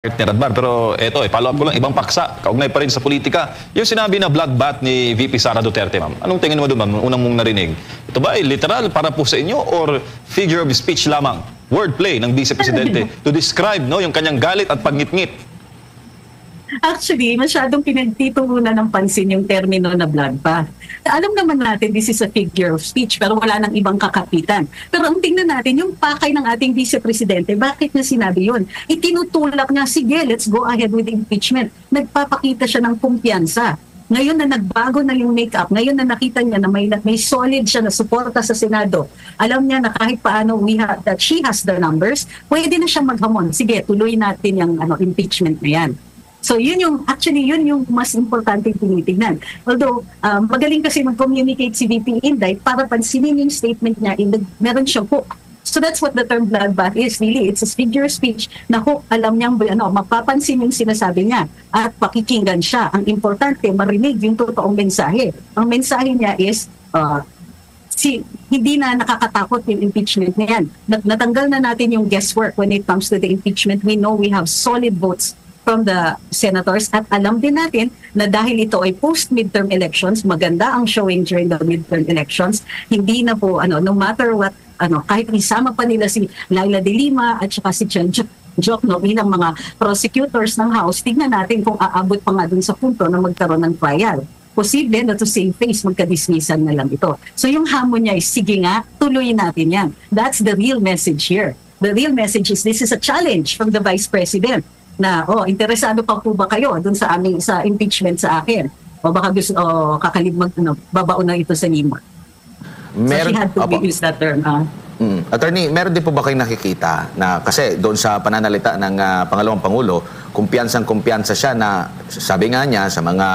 Partner Admar, pero eto, follow up ko lang, ibang paksa, kaugnay pa rin sa politika. Yung sinabi na bloodbath ni VP Sara Duterte, ma'am. Anong tingin mo doon, ma'am? Unang mong narinig. Ito ba ay literal para po sa inyo or figure of speech lamang? Wordplay ng Vice Presidente to describe no, yung kanyang galit at pagngit-ngit. Actually, masyadong pinagtituunan ng pansin yung termino na bloodbath. Alam naman natin, this is a figure of speech, pero wala nang ibang kakapitan. Pero ang tingnan natin, yung pakay ng ating Vice Presidente, bakit niya sinabi yun? Itinutulak niya, sige, let's go ahead with impeachment. Nagpapakita siya ng kumpiyansa. Ngayon na nagbago na yung make-up, ngayon na nakita niya na may solid siya na suporta sa Senado, alam niya na kahit paano that she has the numbers, pwede na siyang maghamon. Sige, tuloy natin yung impeachment na yan. So yun yung mas importante tinitingnan. Although magaling kasi mag-communicate si VP Inday para pansinin yung statement niya, meron siyang hook. So that's what the term bloodbath is really. It's a figure of speech na hook, alam niyang mapapansin yung sinasabi niya at pakikinggan siya. Ang importante, marinig yung totoong mensahe. Ang mensahe niya is hindi na nakakatakot yung impeachment na yan. Natanggal na natin yung guesswork when it comes to the impeachment. We know we have solid votes from the senators at alam din natin na dahil ito ay post-midterm elections, maganda ang showing during the midterm elections, hindi na po, no matter what, kahit isama pa nila si Laila de Lima at saka si Chen Joc, bilang mga prosecutors ng House, tignan natin kung aabot pa nga dun sa punto na magkaroon ng trial. Posible na to save face, magka-dismissan na lang ito. So yung hamon niya is, sige nga, tuloy natin yan. That's the real message here. The real message is, this is a challenge from the Vice President na, interesado pa po ba kayo dun sa impeachment sa akin? O baka gusto, babaon na ito sa lima. So she had to use that term. Attorney, meron din po ba kayong nakikita na, kasi doon sa pananalita ng Pangalawang Pangulo, kumpiyansang-kumpiyansa siya na, sabi nga niya sa mga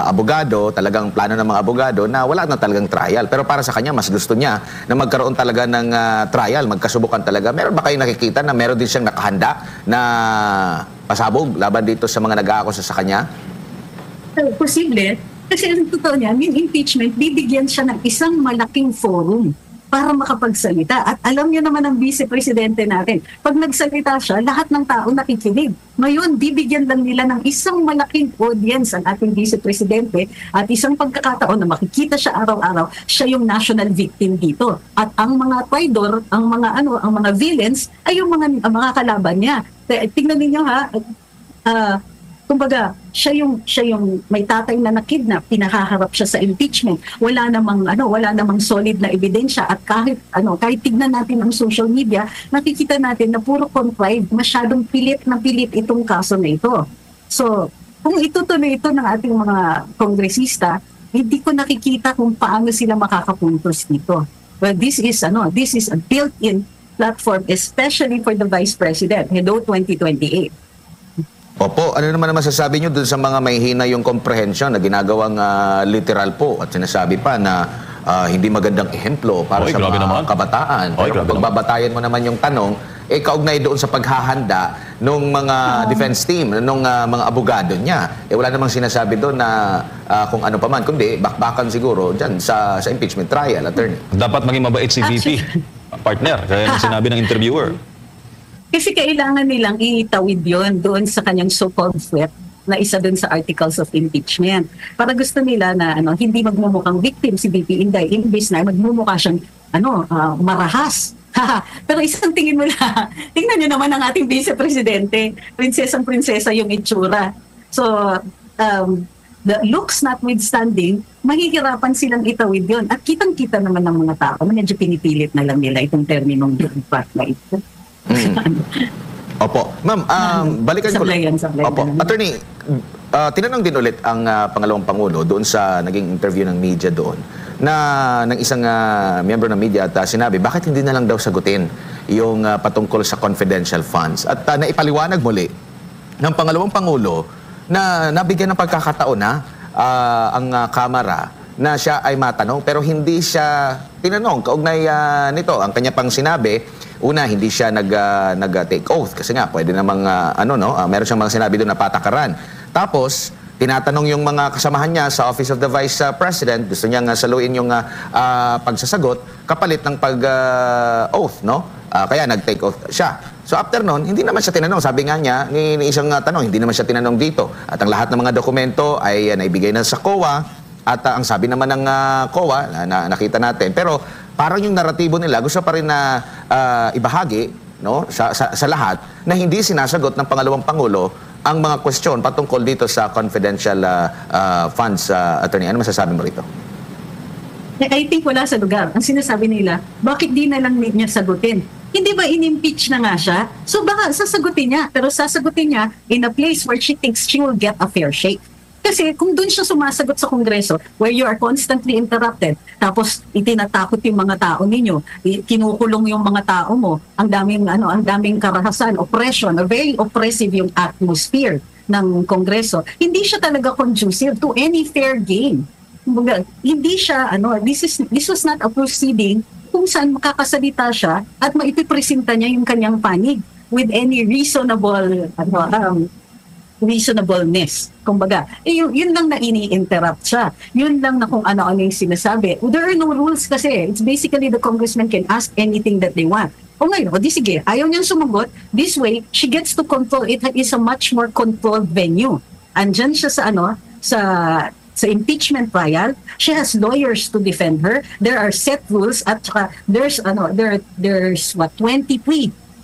abogado, talagang plano ng mga abogado na wala na talagang trial. Pero para sa kanya, mas gusto niya na magkaroon talaga ng trial, magkasubukan talaga. Meron ba kayong nakikita na meron din siyang nakahanda na pasabog laban dito sa mga nag-aakusa sa kanya? Posible. Kasi ang totoo niya, yung impeachment, bibigyan siya ng isang malaking forum para makapagsalita. At alam niyo naman ang Vice Presidente natin, pag nagsalita siya, lahat ng tao nakikinig. Ngayon, bibigyan lang nila ng isang malaking audience ang ating Vice Presidente at isang pagkakataon na makikita siya araw-araw, siya yung national victim dito. At ang mga traidor, ang mga villains, ay yung mga kalaban niya. Tingnan niyo ha, kumbaga, siya yung may tatay na nakidnap, pinakaharap siya sa impeachment. Wala namang solid na ebidensya at kahit tignan natin ang social media, nakikita natin na puro contrived, masyadong pilit na pilit itong kaso na ito. So, kung itutuloy ito ng ating mga kongresista, hindi ko nakikita kung paano sila makakapuntos dito. Well, this is a built-in platform, especially for the Vice President, Hedo 2028. Opo, ano naman masasabi nyo dun sa mga may hina yung comprehension na ginagawang literal po at sinasabi pa na hindi magandang ehemplo para sa mga kabataan. Pero kung pagbabatayan mo naman yung tanong, kaugnay doon sa paghahanda ng mga defense team, ng mga abogado niya. Wala namang sinasabi doon na kung ano pa man, kundi bakbakan siguro dyan sa impeachment trial, attorney. Dapat maging mabait si VP, partner, kaya sinabi ng interviewer. Kasi kailangan nilang itawid yon doon sa kanyang so-called threat na isa doon sa articles of impeachment. Para gusto nila na hindi magmumukhang victim si VP Inday, imbis na magmumukha siyang marahas. Pero isang tingin mo na, tingnan niyo naman ang ating Vice Presidente, prinsesang-prinsesa yung itsura. So, the looks notwithstanding, mahihirapan silang itawid yon. At kitang-kita naman ng mga tao, medyo pinipilit na lang nila itong terminong bloodbath na ito. Opo. Ma'am, balikan ko lang. Opo. Attorney, tinanong din ulit ang Pangalawang Pangulo doon sa naging interview ng media doon ng isang member ng media at sinabi, bakit hindi na lang daw sagutin yung patungkol sa confidential funds? At naipaliwanag muli ng Pangalawang Pangulo na nabigyan ng pagkakataon na ang Kamara na siya ay matanong pero hindi siya tinanong kaugnay nito. Ang kanya pang sinabi, una, hindi siya nag-take oath kasi nga pwede namang meron siyang mga sinabi doon na patakaran. Tapos tinatanong yung mga kasamahan niya sa Office of the Vice President, gusto niya saluin yung pagsasagot kapalit ng pag-oath, no? Kaya nag-take oath siya. So after nun, hindi naman siya tinanong. Sabi nga niya, ni isang tanong, hindi naman siya tinanong dito. At ang lahat ng mga dokumento ay naibigay na sa COA. At ang sabi naman ng COA, nakita natin. Pero parang yung naratibo nila, gusto pa rin na ibahagi, no, sa lahat, na hindi sinasagot ng pangalawang Pangulo ang mga question patungkol dito sa confidential funds, attorney. Ano masasabi mo rito? I think wala sa lugar. Ang sinasabi nila, bakit di na lang niya sagutin? Hindi ba in-impeach na nga siya? So baka sasagutin niya. Pero sasagutin niya in a place where she thinks she will get a fair shake. Kasi kung doon siya sumasagot sa Kongreso, where you are constantly interrupted, tapos itinatakot yung mga tao ninyo, kinukulong yung mga tao mo, ang daming karahasan, oppression, very oppressive yung atmosphere ng Kongreso. Hindi siya talaga conducive to any fair game. Hindi siya, this was not a proceeding kung saan makakasalita siya at maipipresenta niya yung kanyang panig with any reasonableness. Kumbaga, yun lang na ini-interrupt siya. Yun lang na kung ano-ano yung sinasabi. There are no rules kasi. It's basically the congressman can ask anything that they want. O ngayon, di sige, ayaw niyang sumagot. This way, she gets to control. It is a much more controlled venue. Andyan siya sa impeachment trial. She has lawyers to defend her. There are set rules at saka there's 23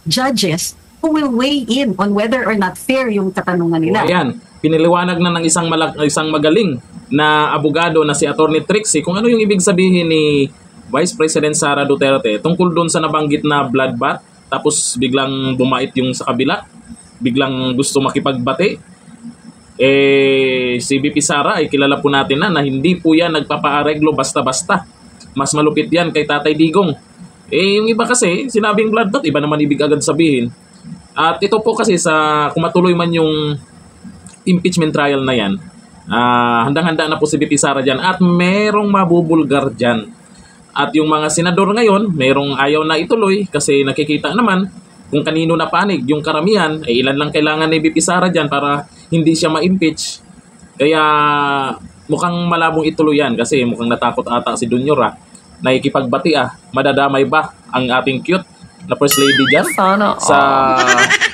judges who will weigh in on whether or not fair yung katanungan nila. Ayan, piniliwanag na ng isang magaling na abogado na si Attorney Trixie kung ano yung ibig sabihin ni Vice President Sara Duterte tungkol doon sa nabanggit na bloodbath, tapos biglang bumait yung sa kabila, biglang gusto makipagbate. Si VP Sara ay kilala po natin na hindi po yan nagpapaareglo basta-basta. Mas malupit yan kay Tatay Digong. Yung iba kasi, sinabing bloodbath, iba naman ibig agad sabihin. At ito po kasi kung matuloy man yung impeachment trial na yan, handang-handa na po si VP Sara dyan at merong mabubulgar dyan. At yung mga senador ngayon, merong ayaw na ituloy kasi nakikita naman kung kanino na panig. Yung karamihan, ilan lang kailangan ni VP Sara dyan para hindi siya ma-impeach. Kaya mukhang malabong ituloy yan kasi mukhang natakot ata si Dunyora. Nakikipagbati madadamay ba ang ating cute na First Lady dyan sa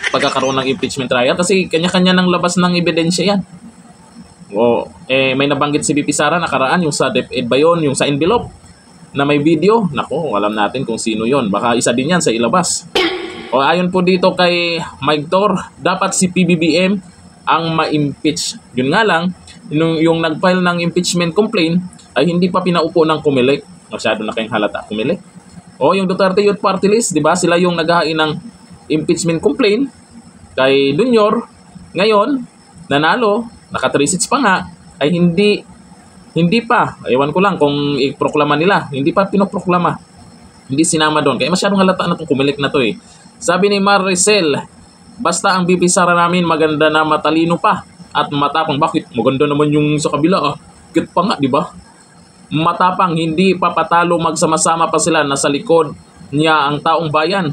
pagkakaroon ng impeachment trial? Kasi kanya-kanya ng labas ng ebidensya yan. May nabanggit si VP Sara nakaraan yung sa DepEd ba yun, yung sa envelope na may video. Nako, alam natin kung sino yon. Baka isa din yan sa ilabas. Ayon po dito kay Mike Tor, dapat si PBBM ang ma-impeach. Yun nga lang, yung nag-file ng impeachment complaint ay hindi pa pinaupo ng Comelec. Masyado na kayong halata, Comelec. Yung Duterte Youth Party List, di ba? Sila yung naghahain ng impeachment complaint kay Dunyor. Ngayon, nanalo, naka-3-6 pa nga, ay hindi pa. Ewan ko lang kung iproklama nila. Hindi pa pinoproklama. Hindi sinama doon. Kaya masyadong halata na itong Comelec na to eh. Sabi ni Maricel, basta ang VP Sara namin maganda na matalino pa at matapang. Bakit? Maganda naman yung sa kabila Cute pa nga, di ba? Matapang, hindi papatalo, magsama-sama pa sila. Nasa likod niya ang taong bayan.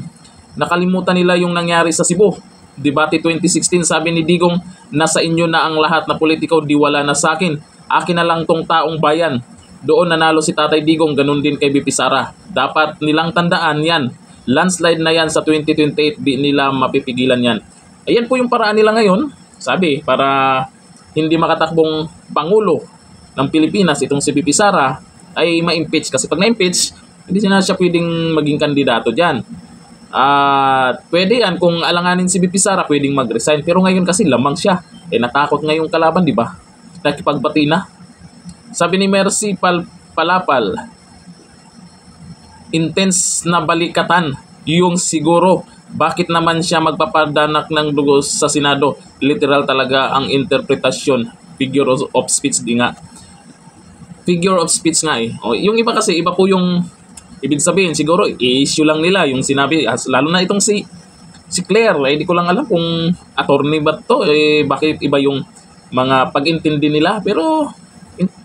Nakalimutan nila yung nangyari sa Cebu. Debate 2016, sabi ni Digong, nasa inyo na ang lahat na politiko, di wala na sa akin. Akin na lang tong taong bayan. Doon nanalo si Tatay Digong, ganun din kay VP Sara. Dapat nilang tandaan yan. Landslide na yan sa 2028, di nila mapipigilan yan. Ayan po yung paraan nila ngayon, sabi, para hindi makatakbong Pangulo ng Pilipinas, itong si VP Sara, ay ma-impeach. Kasi pag na-impeach, hindi na siya pwedeng maging kandidato dyan. At pwede yan, kung alanganin si VP Sara, pwedeng mag-resign. Pero ngayon kasi lamang siya. Natakot ngayong kalaban, di ba? Nakipagbati na. Sabi ni Mercy Palapal, intense na balikatan yung siguro. Bakit naman siya magpapadanak ng dugo sa Senado? Literal talaga ang interpretasyon. Figure of speech di nga. Figure of speech nga yung iba kasi, iba po yung ibig sabihin. Siguro, i-issue lang nila yung sinabi. Lalo na itong si Claire. Di ko lang alam kung attorney ba to. Bakit iba yung mga pag-intindi nila. Pero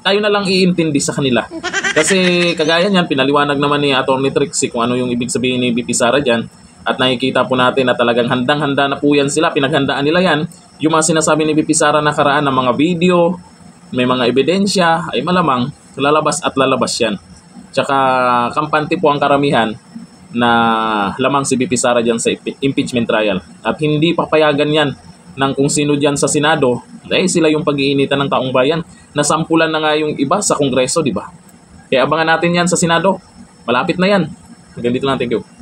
tayo na lang iintindi sa kanila. Kasi kagaya niyan, pinaliwanag naman ni Attorney Trixie kung ano yung ibig sabihin ni VP Sara dyan. At nakikita po natin na talagang handang-handa na po yan sila. Pinaghandaan nila yan. Yung mga sinasabi ni VP Sara nakaraan ng mga video, may mga ebidensya, ay malamang lalabas at lalabas yan. Tsaka kampante po ang karamihan na lamang si VP Sara dyan sa impeachment trial. At hindi papayagan yan ng kung sino dyan sa Senado, sila yung pag-iinitan ng taong bayan. Nasampulan na nga yung iba sa Kongreso, di ba? Kaya abangan natin yan sa Senado. Malapit na yan. Hanggang dito lang, thank you.